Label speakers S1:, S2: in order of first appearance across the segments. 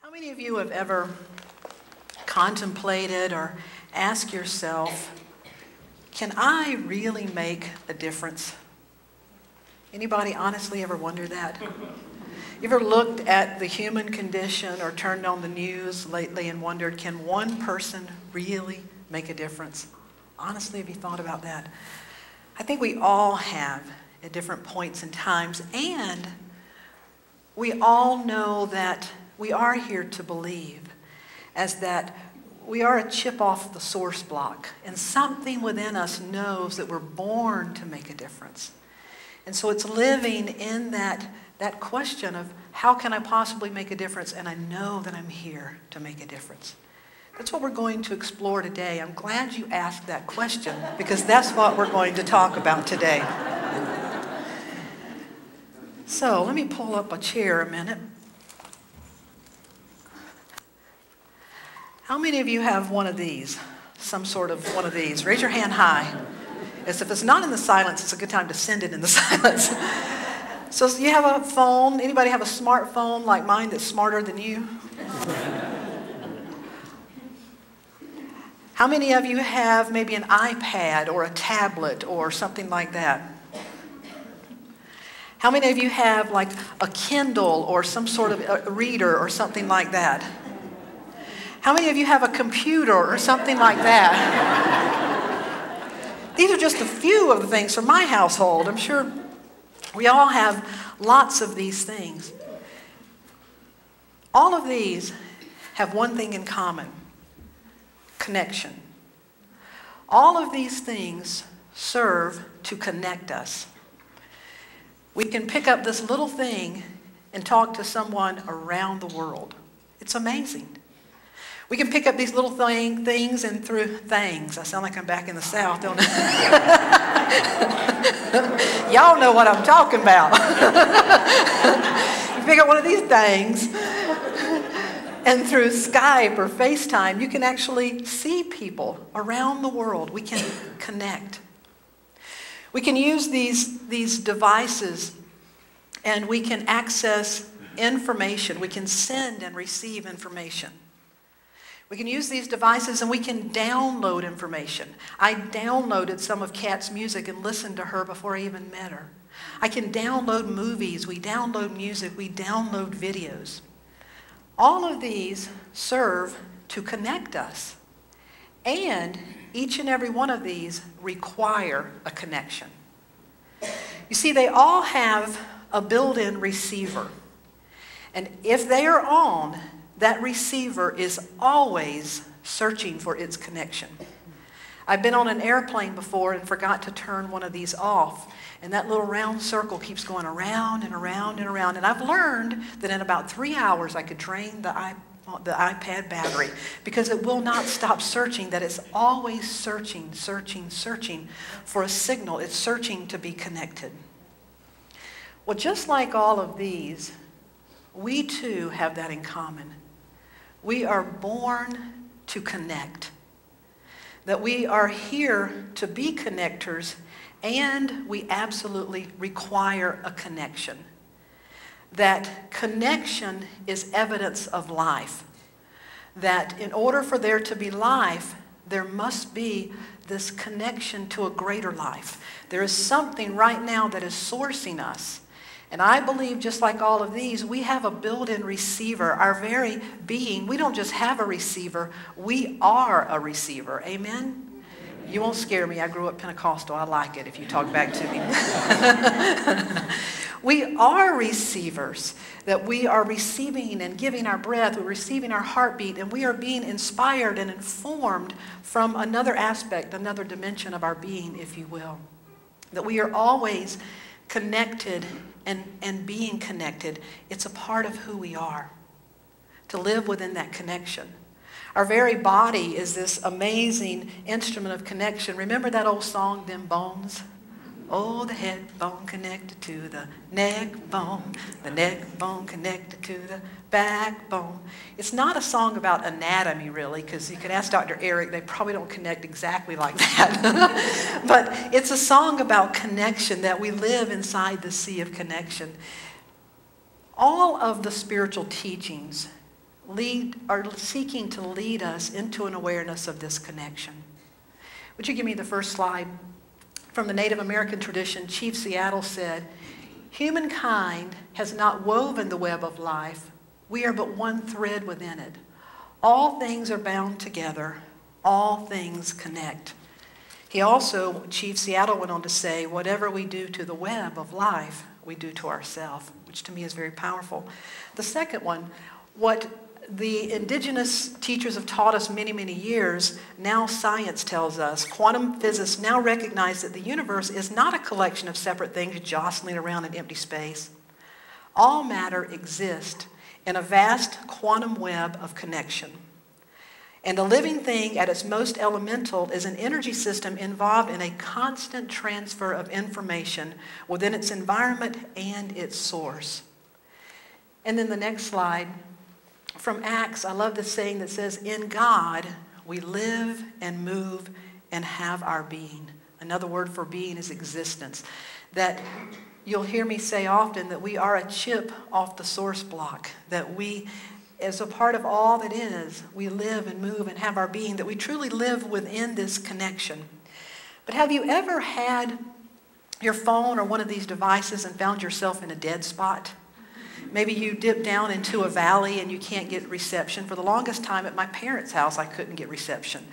S1: How many of you have ever contemplated or asked yourself, can I really make a difference? Anybody honestly ever wonder that? You ever looked at the human condition or turned on the news lately and wondered, can one person really make a difference? Honestly, have you thought about that? I think we all have at different points and times, and we all know that we are here to believe as that we are a chip off the source block, and something within us knows that we're born to make a difference. And so it's living in that question of how can I possibly make a difference, and I know that I'm here to make a difference. That's what we're going to explore today. I'm glad you asked that question because that's what we're going to talk about today. So let me pull up a chair a minute. How many of you have one of these? Some sort of one of these? Raise your hand high. As if it's not in the silence, it's a good time to send it in the silence. So you have a phone. Anybody have a smartphone like mine that's smarter than you? How many of you have maybe an iPad or a tablet or something like that? How many of you have like a Kindle or some sort of a reader or something like that? How many of you have a computer or something like that? These are just a few of the things from my household. I'm sure we all have lots of these things. All of these have one thing in common: connection. All of these things serve to connect us. We can pick up this little thing and talk to someone around the world. It's amazing. We can pick up these little things and through things. I sound like I'm back in the South, don't I? Y'all know what I'm talking about. You pick up one of these things, and through Skype or FaceTime, you can actually see people around the world. We can connect. We can use these devices, and we can access information. We can send and receive information. We can use these devices and we can download information. I downloaded some of Kat's music and listened to her before I even met her. I can download movies, we download music, we download videos. All of these serve to connect us. And each and every one of these require a connection. You see, they all have a built-in receiver. And if they are on, that receiver is always searching for its connection. I've been on an airplane before and forgot to turn one of these off. And that little round circle keeps going around and around and around. And I've learned that in about 3 hours I could drain the iPad battery because it will not stop searching, that it's always searching, searching, searching for a signal. It's searching to be connected. Well, just like all of these, we too have that in common. We are born to connect. That we are here to be connectors, and we absolutely require a connection. That connection is evidence of life. That in order for there to be life, there must be this connection to a greater life. There is something right now that is sourcing us. And I believe, just like all of these, we have a built-in receiver. Our very being, we don't just have a receiver, we are a receiver. Amen? You won't scare me. I grew up Pentecostal. I like it if you talk back to me. We are receivers, that we are receiving and giving our breath, we're receiving our heartbeat, and we are being inspired and informed from another aspect, another dimension of our being, if you will. That we are always connected and being connected. It's a part of who we are, to live within that connection. Our very body is this amazing instrument of connection. Remember that old song, Them Bones? Oh, the head bone connected to the neck bone connected to the backbone. It's not a song about anatomy, really, because you could ask Dr. Eric, they probably don't connect exactly like that. But it's a song about connection, that we live inside the sea of connection. All of the spiritual teachings are seeking to lead us into an awareness of this connection. Would you give me the first slide? From the Native American tradition, Chief Seattle said, "Humankind has not woven the web of life. We are but one thread within it. All things are bound together. All things connect." He also, Chief Seattle went on to say, "Whatever we do to the web of life, we do to ourselves," which to me is very powerful. The second one, what the indigenous teachers have taught us many, many years, now science tells us, quantum physicists now recognize that the universe is not a collection of separate things jostling around in empty space. All matter exists in a vast quantum web of connection. And a living thing at its most elemental is an energy system involved in a constant transfer of information within its environment and its source. And then the next slide, from Acts, I love this saying that says, "In God we live and move and have our being." Another word for being is existence. That you'll hear me say often that we are a chip off the source block, that we, as a part of all that is, we live and move and have our being, that we truly live within this connection. But have you ever had your phone or one of these devices and found yourself in a dead spot? Maybe you dip down into a valley and you can't get reception. For the longest time at my parents' house, I couldn't get reception.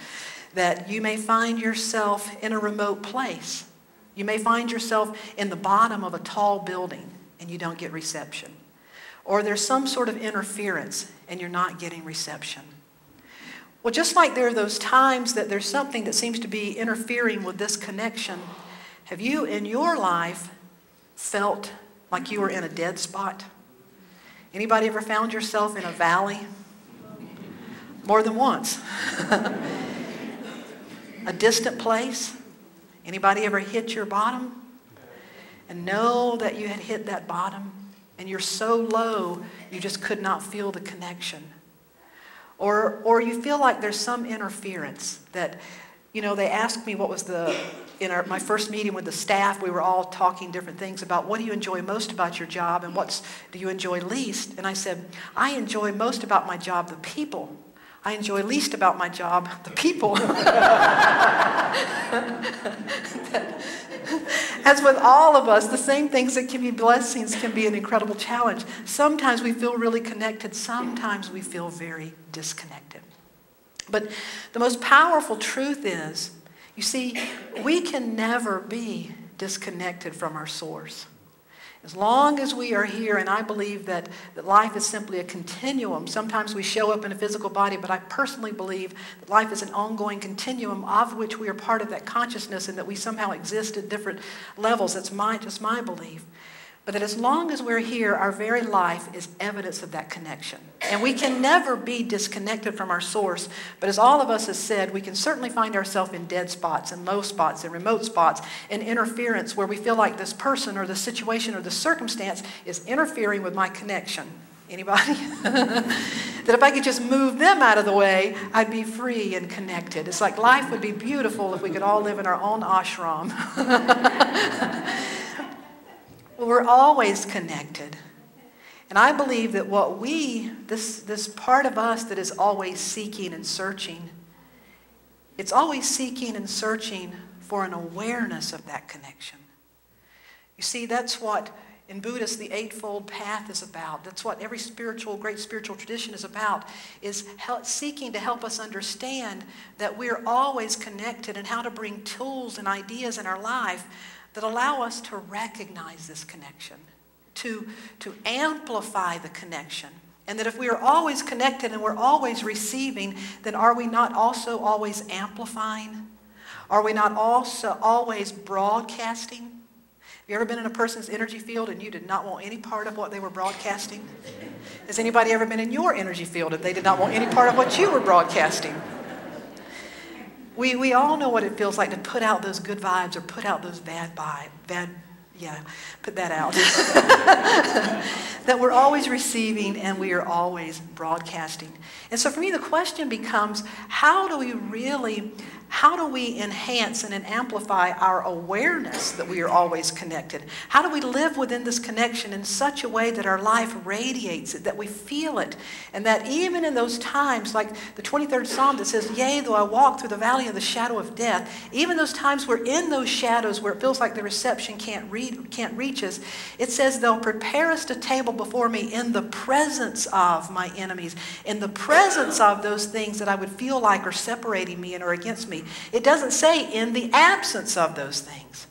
S1: That you may find yourself in a remote place. You may find yourself in the bottom of a tall building and you don't get reception. Or there's some sort of interference and you're not getting reception. Well, just like there are those times that there's something that seems to be interfering with this connection, have you in your life felt like you were in a dead spot? Anybody ever found yourself in a valley? More than once. A distant place? Anybody ever hit your bottom and know that you had hit that bottom and you're so low you just could not feel the connection? Or you feel like there's some interference that, they asked me what was my first meeting with the staff, we were all talking different things about what do you enjoy most about your job and what do you enjoy least? And I said, I enjoy most about my job the people. I enjoy least about my job the people. As with all of us, the same things that can be blessings can be an incredible challenge. Sometimes we feel really connected. Sometimes we feel very disconnected. But the most powerful truth is, you see, we can never be disconnected from our source. As long as we are here, and I believe that life is simply a continuum. Sometimes we show up in a physical body, but I personally believe that life is an ongoing continuum of which we are part of that consciousness and that we somehow exist at different levels. That's just my belief. But that as long as we're here, our very life is evidence of that connection. And we can never be disconnected from our source. But as all of us have said, we can certainly find ourselves in dead spots and low spots and remote spots and interference where we feel like this person or the situation or the circumstance is interfering with my connection. Anybody? That if I could just move them out of the way, I'd be free and connected. It's like life would be beautiful if we could all live in our own ashram. Well, we're always connected. And I believe that this part of us that is always seeking and searching, it's always seeking and searching for an awareness of that connection. You see, that's what in Buddhist the Eightfold Path is about. That's what every great spiritual tradition is about, is seeking to help us understand that we're always connected and how to bring tools and ideas in our life that allow us to recognize this connection, to amplify the connection. And that if we are always connected and we're always receiving, then are we not also always amplifying? Are we not also always broadcasting? Have you ever been in a person's energy field and you did not want any part of what they were broadcasting? Has anybody ever been in your energy field and they did not want any part of what you were broadcasting? We all know what it feels like to put out those good vibes or put out those put that out. That we're always receiving and we are always broadcasting. And so for me, the question becomes, how do we really how do we enhance and amplify our awareness that we are always connected? How do we live within this connection in such a way that our life radiates it, that we feel it, and that even in those times, like the 23rd Psalm that says, yea, though I walk through the valley of the shadow of death, even those times we're in those shadows where it feels like the reception can't reach us, it says they'll prepare us a table before me in the presence of my enemies, in the presence of those things that I would feel like are separating me and are against me. It doesn't say in the absence of those things.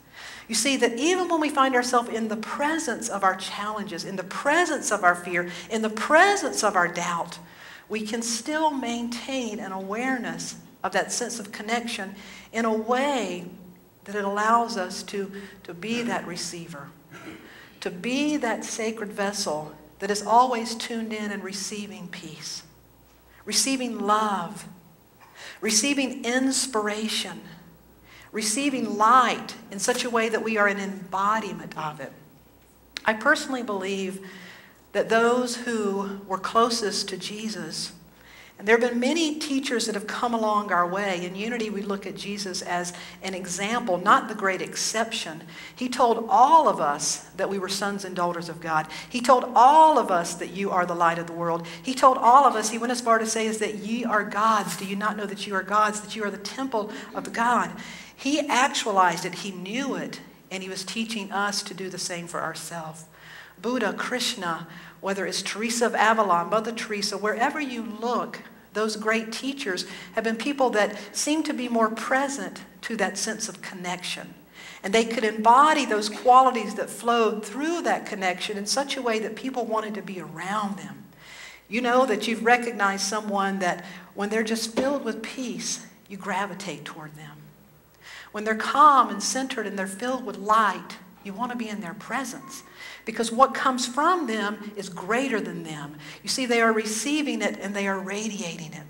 S1: You see that even when we find ourselves in the presence of our challenges, in the presence of our fear, in the presence of our doubt, we can still maintain an awareness of that sense of connection in a way that it allows us to be that receiver, to be that sacred vessel that is always tuned in and receiving peace, receiving love, receiving inspiration, receiving light in such a way that we are an embodiment of it. I personally believe that those who were closest to Jesus, and there have been many teachers that have come along our way. In Unity, we look at Jesus as an example, not the great exception. He told all of us that we were sons and daughters of God. He told all of us that you are the light of the world. He told all of us, he went as far to say, is that ye are gods. Do you not know that you are gods, that you are the temple of the God? He actualized it. He knew it. And he was teaching us to do the same for ourselves. Buddha, Krishna, whether it's Teresa of Avila, Mother Teresa, wherever you look, those great teachers have been people that seem to be more present to that sense of connection. And they could embody those qualities that flowed through that connection in such a way that people wanted to be around them. You know that you've recognized someone that when they're just filled with peace, you gravitate toward them. When they're calm and centered and they're filled with light, you want to be in their presence. Because what comes from them is greater than them. You see, they are receiving it and they are radiating it.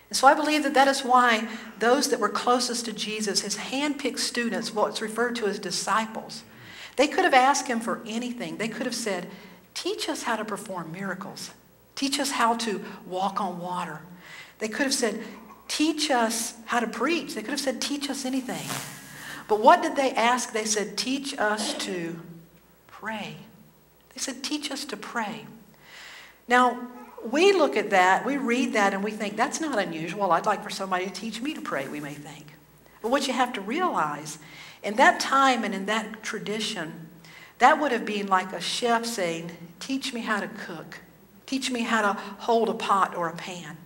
S1: And so I believe that that is why those that were closest to Jesus, his hand-picked students, what's referred to as disciples, they could have asked him for anything. They could have said, teach us how to perform miracles. Teach us how to walk on water. They could have said, teach us how to preach. They could have said, teach us anything. But what did they ask? They said, teach us to pray. They said, teach us to pray. Now, we look at that, we read that, and we think, that's not unusual. I'd like for somebody to teach me to pray, we may think. But what you have to realize, in that time and in that tradition, that would have been like a chef saying, teach me how to cook. Teach me how to hold a pot or a pan.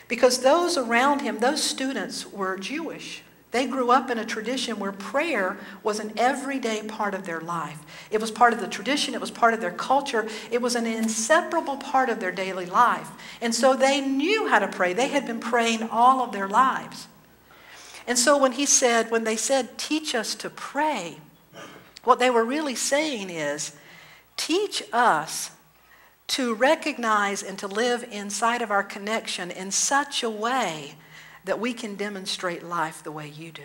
S1: Because those around him, those students were Jewish. They grew up in a tradition where prayer was an everyday part of their life. It was part of the tradition. It was part of their culture. It was an inseparable part of their daily life. And so they knew how to pray. They had been praying all of their lives. And so when they said, teach us to pray, what they were really saying is, teach us to recognize and to live inside of our connection in such a way that we can demonstrate life the way you do.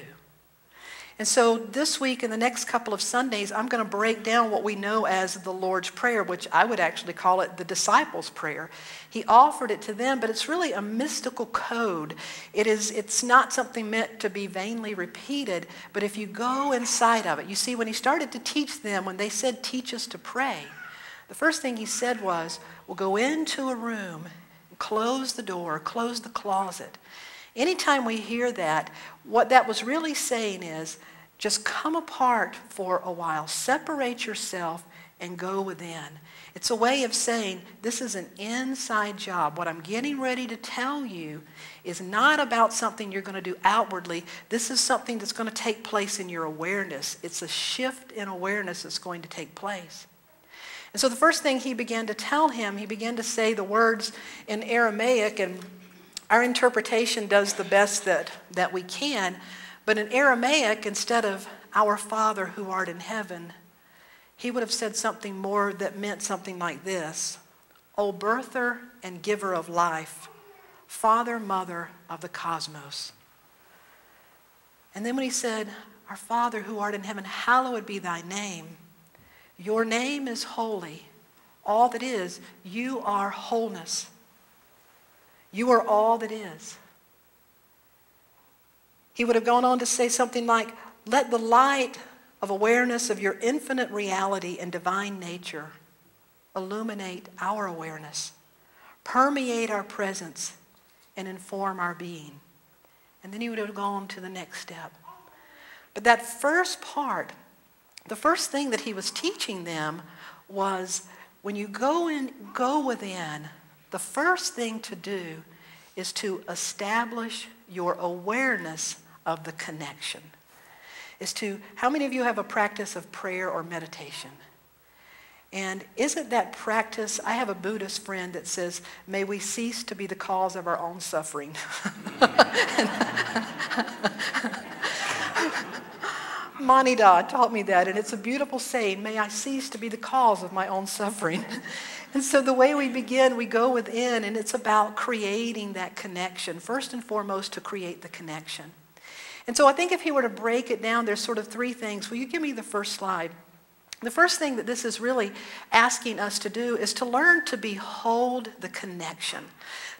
S1: And so this week and the next couple of Sundays, I'm going to break down what we know as the Lord's Prayer, which I would actually call it the disciples' prayer. He offered it to them, but it's really a mystical code. It's not something meant to be vainly repeated, but if you go inside of it, you see when he started to teach them, when they said, teach us to pray, the first thing he said was, we'll go into a room, and close the door, close the closet. Anytime we hear that, what that was really saying is, just come apart for a while. Separate yourself and go within. It's a way of saying, this is an inside job. What I'm getting ready to tell you is not about something you're going to do outwardly. This is something that's going to take place in your awareness. It's a shift in awareness that's going to take place. And so the first thing he began to tell him, he began to say the words in Aramaic, and our interpretation does the best that we can, but in Aramaic, instead of our Father who art in heaven, he would have said something more that meant something like this: O birther and giver of life, Father, Mother of the cosmos. And then when he said, our Father who art in heaven, hallowed be thy name. Your name is holy. All that is, you are wholeness. You are all that is. He would have gone on to say something like, let the light of awareness of your infinite reality and divine nature illuminate our awareness, permeate our presence, and inform our being. And then he would have gone to the next step. But that first part, the first thing that he was teaching them was when you go within, the first thing to do is to establish your awareness of the connection. How many of you have a practice of prayer or meditation? And isn't that practice, I have a Buddhist friend that says, may we cease to be the cause of our own suffering. Manida taught me that, and it's a beautiful saying, may I cease to be the cause of my own suffering. And so the way we begin, we go within, and it's about creating that connection, first and foremost to create the connection. And so I think if he were to break it down, there's sort of three things. Will you give me the first slide? The first thing that this is really asking us to do is to learn to behold the connection,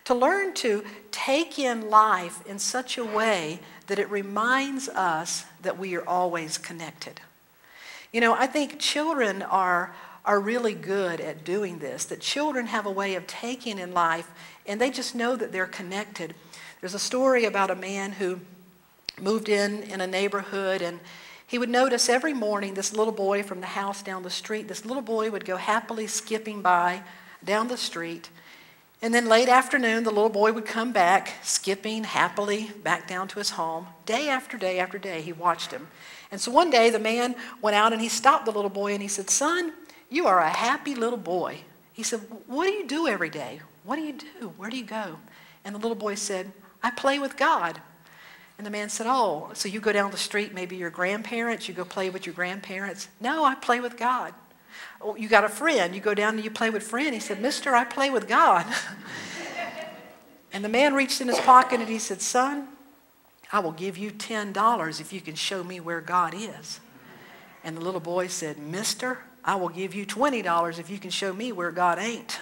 S1: to learn to take in life in such a way that it reminds us that we are always connected. You know, I think children are really good at doing this, that children have a way of taking in life and they just know that they're connected. There's a story about a man who moved in a neighborhood, and he would notice every morning this little boy from the house down the street, this little boy would go happily skipping by down the street. And then late afternoon, the little boy would come back, skipping happily back down to his home. Day after day after day, he watched him. And so one day, the man went out and he stopped the little boy and he said, son, you are a happy little boy. He said, what do you do every day? What do you do? Where do you go? And the little boy said, I play with God. And the man said, oh, so you go down the street, maybe your grandparents, you go play with your grandparents? No, I play with God. Oh, you got a friend, you go down and you play with a friend. He said, mister, I play with God. And the man reached in his pocket and he said, son, I will give you $10 if you can show me where God is. And the little boy said, mister, I will give you $20 if you can show me where God ain't.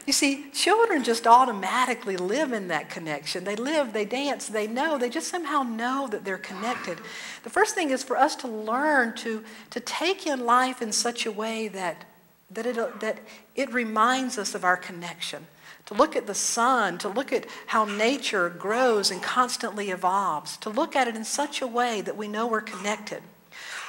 S1: You see, children just automatically live in that connection. They live, they dance, they know, they just somehow know that they're connected. The first thing is for us to learn to take in life in such a way that it reminds us of our connection. To look at the sun, to look at how nature grows and constantly evolves, to look at it in such a way that we know we're connected.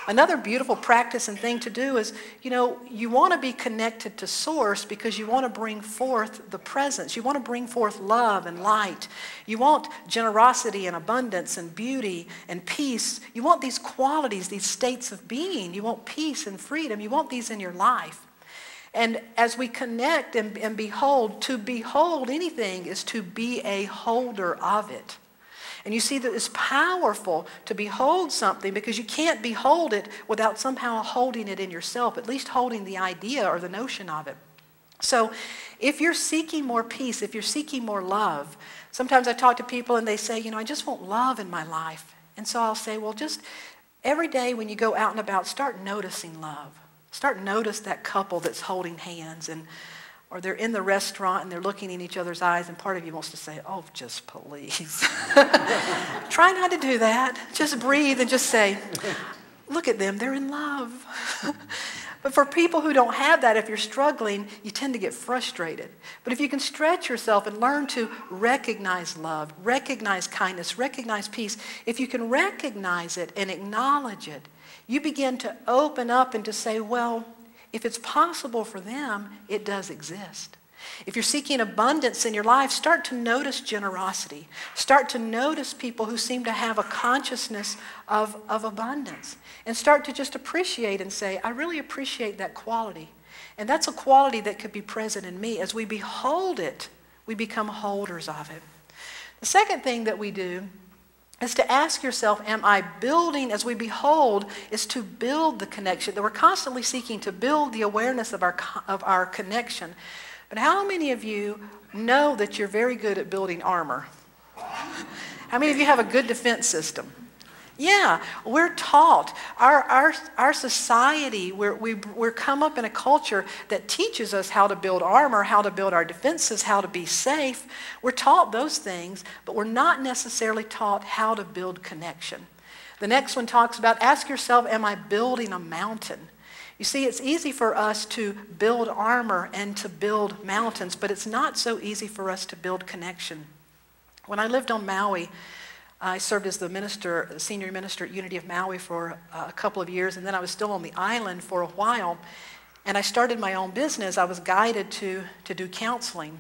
S1: Another beautiful practice and thing to do is, you want to be connected to Source because you want to bring forth the presence. You want to bring forth love and light. You want generosity and abundance and beauty and peace. You want these qualities, these states of being. You want peace and freedom. You want these in your life. And as we connect and behold, to behold anything is to be a holder of it. And you see that it's powerful to behold something because you can't behold it without somehow holding it in yourself, at least holding the idea or the notion of it. So if you're seeking more peace, if you're seeking more love, sometimes I talk to people and they say, I just want love in my life. And so I'll say, well, just every day when you go out and about, start noticing love. Start notice that couple that's holding hands, or they're in the restaurant and they're looking in each other's eyes and part of you wants to say, oh, just please. Try not to do that. Just breathe and just say, look at them, they're in love. But for people who don't have that, if you're struggling, you tend to get frustrated. But if you can stretch yourself and learn to recognize love, recognize kindness, recognize peace, if you can recognize it and acknowledge it, you begin to open up and to say, well, if it's possible for them, it does exist. If you're seeking abundance in your life, start to notice generosity. Start to notice people who seem to have a consciousness of abundance. And start to just appreciate and say, I really appreciate that quality. And that's a quality that could be present in me. As we behold it, we become holders of it. The second thing that we do is to ask yourself, am I building, as we behold, is to build the connection. That we're constantly seeking to build the awareness of our connection. But how many of you know that you're very good at building armor? How many of you have a good defense system? Yeah, we're taught. Our society, we're come up in a culture that teaches us how to build armor, how to build our defenses, how to be safe. We're taught those things, but we're not necessarily taught how to build connection. The next one talks about, ask yourself, am I building a mountain? You see, it's easy for us to build armor and to build mountains, but it's not so easy for us to build connection. When I lived on Maui, I served as the senior minister at Unity of Maui for a couple of years, and then I was still on the island for a while, and I started my own business. I was guided to do counseling.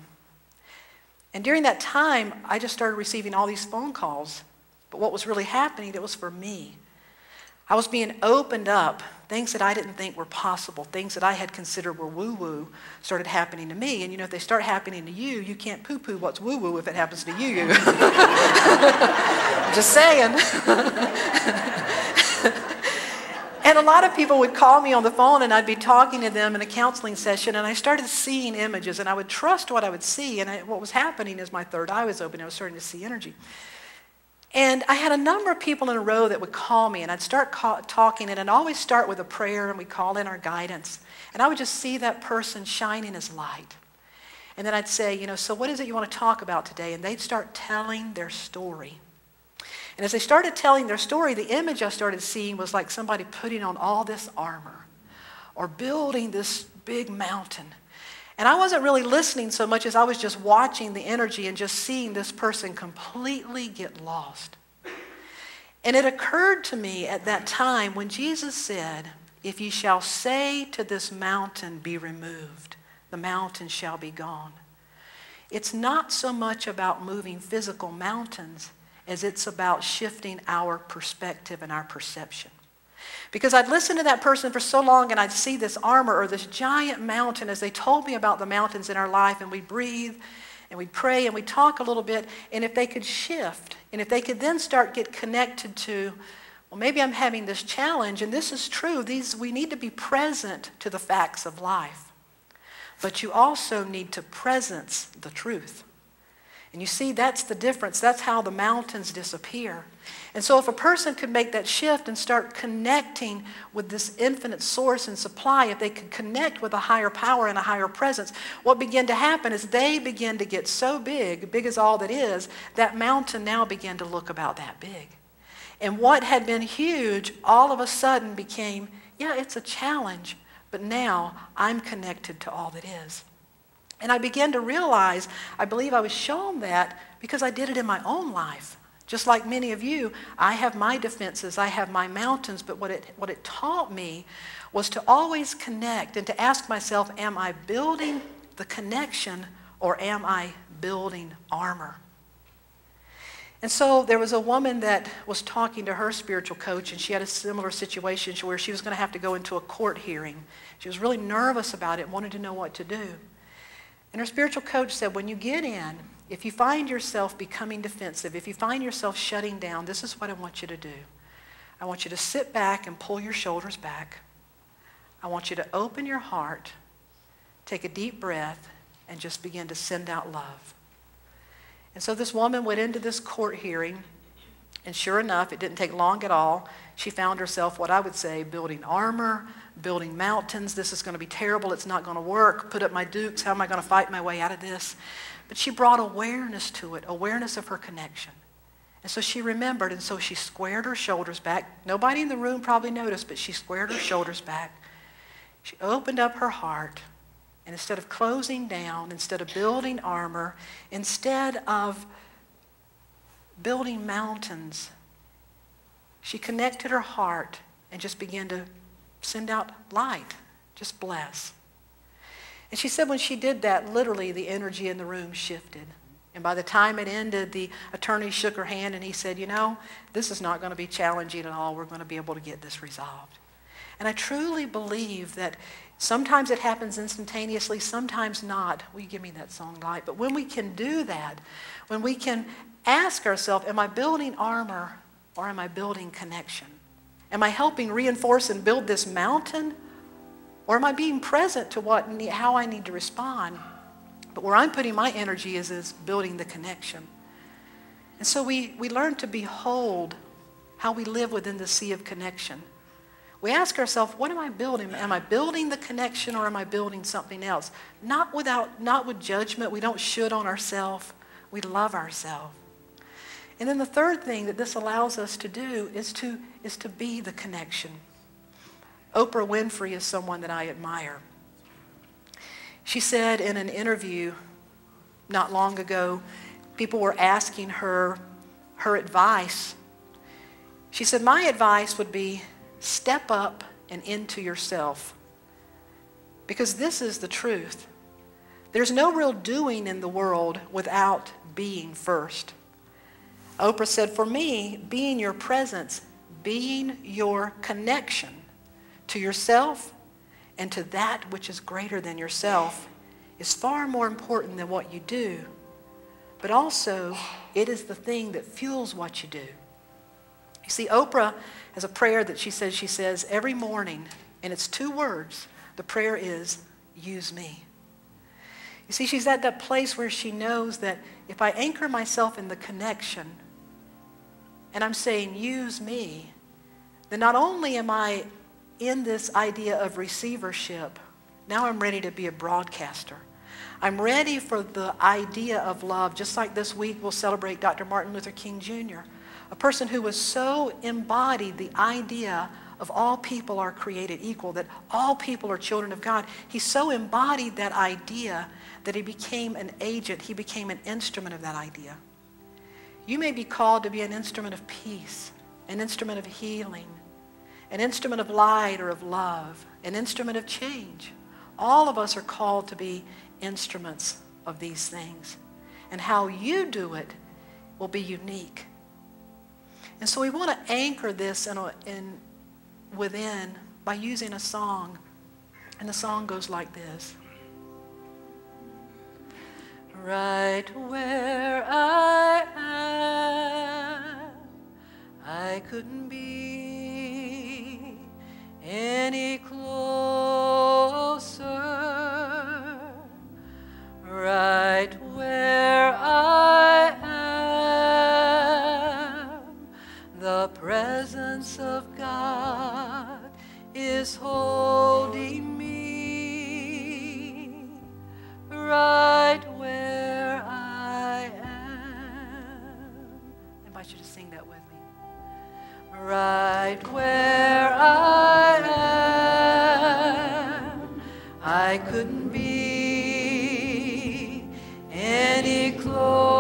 S1: And during that time, I just started receiving all these phone calls. But what was really happening, it was for me. I was being opened up. Things that I didn't think were possible, things that I had considered were woo-woo, started happening to me. And if they start happening to you, you can't poo-poo what's woo-woo if it happens to you. Just saying. And a lot of people would call me on the phone, and I'd be talking to them in a counseling session, and I started seeing images, and I would trust what I would see. And what was happening is my third eye was open. I was starting to see energy. And I had a number of people in a row that would call me, and I'd start talking, and I'd always start with a prayer, and we'd call in our guidance. And I would just see that person shining as light. And then I'd say, so what is it you want to talk about today? And they'd start telling their story. And as they started telling their story, the image I started seeing was like somebody putting on all this armor or building this big mountain. And I wasn't really listening so much as I was just watching the energy and just seeing this person completely get lost. And it occurred to me at that time when Jesus said, if ye shall say to this mountain, be removed, the mountain shall be gone. It's not so much about moving physical mountains as it's about shifting our perspective and our perception. Because I'd listen to that person for so long, and I'd see this armor or this giant mountain as they told me about the mountains in our life, and we'd breathe and we'd pray and we'd talk a little bit. And if they could shift, and if they could then start get connected to, well, maybe I'm having this challenge, and this is true. We need to be present to the facts of life. But you also need to presence the truth. And you see, that's the difference. That's how the mountains disappear. And so if a person could make that shift and start connecting with this infinite source and supply, if they could connect with a higher power and a higher presence, what began to happen is they begin to get so big as all that is, that mountain now began to look about that big. And what had been huge all of a sudden became, yeah, it's a challenge, but now I'm connected to all that is. And I began to realize, I believe I was shown that because I did it in my own life. Just like many of you, I have my defenses, I have my mountains, but what it taught me was to always connect and to ask myself, am I building the connection or am I building armor? And so there was a woman that was talking to her spiritual coach, and she had a similar situation where she was going to have to go into a court hearing. She was really nervous about it, wanted to know what to do. And her spiritual coach said, when you get in, if you find yourself becoming defensive, if you find yourself shutting down, this is what I want you to do. I want you to sit back and pull your shoulders back. I want you to open your heart, take a deep breath, and just begin to send out love. And so this woman went into this court hearing, and sure enough, it didn't take long at all. She found herself, what I would say, building armor, building mountains. This is going to be terrible. It's not going to work. Put up my dukes. How am I going to fight my way out of this? But she brought awareness to it, awareness of her connection. And so she remembered, and so she squared her shoulders back. Nobody in the room probably noticed, but she squared her shoulders back. She opened up her heart, and instead of closing down, instead of building armor, instead of building mountains, she connected her heart and just began to send out light, just bless. And she said when she did that, literally the energy in the room shifted. And by the time it ended, the attorney shook her hand and he said, this is not going to be challenging at all. We're going to be able to get this resolved. And I truly believe that sometimes it happens instantaneously, sometimes not. Will you give me that song, Light? But when we can do that, when we can ask ourselves, am I building armor or am I building connection? Am I helping reinforce and build this mountain? Or am I being present to how I need to respond? But where I'm putting my energy is building the connection. And so we learn to behold how we live within the sea of connection. We ask ourselves, what am I building? Am I building the connection or am I building something else? Not with judgment. We don't should on ourselves. We love ourselves. And then the third thing that this allows us to do is to be the connection. Oprah Winfrey is someone that I admire. She said in an interview not long ago, people were asking her advice. She said, my advice would be step up and into yourself. Because this is the truth. There's no real doing in the world without being first. Oprah said, for me, being your presence, being your connection to yourself and to that which is greater than yourself is far more important than what you do. But also, it is the thing that fuels what you do. You see, Oprah has a prayer that she says every morning, and it's 2 words. The prayer is, use me. You see, she's at that place where she knows that if I anchor myself in the connection, and I'm saying, use me, then not only am I in this idea of receivership, now I'm ready to be a broadcaster. I'm ready for the idea of love. Just like this week we'll celebrate Dr. Martin Luther King Jr., a person who was so embodied the idea of all people are created equal, that all people are children of God. He so embodied that idea that he became an agent. He became an instrument of that idea. You may be called to be an instrument of peace, an instrument of healing, an instrument of light or of love, an instrument of change. All of us are called to be instruments of these things. And how you do it will be unique. And so we want to anchor this within by using a song. And the song goes like this. Right where I am, I couldn't be any closer. Right where I am, the presence of God is holding me. Right where I am. I invite you to sing that with me. Right where I am, I couldn't be any closer.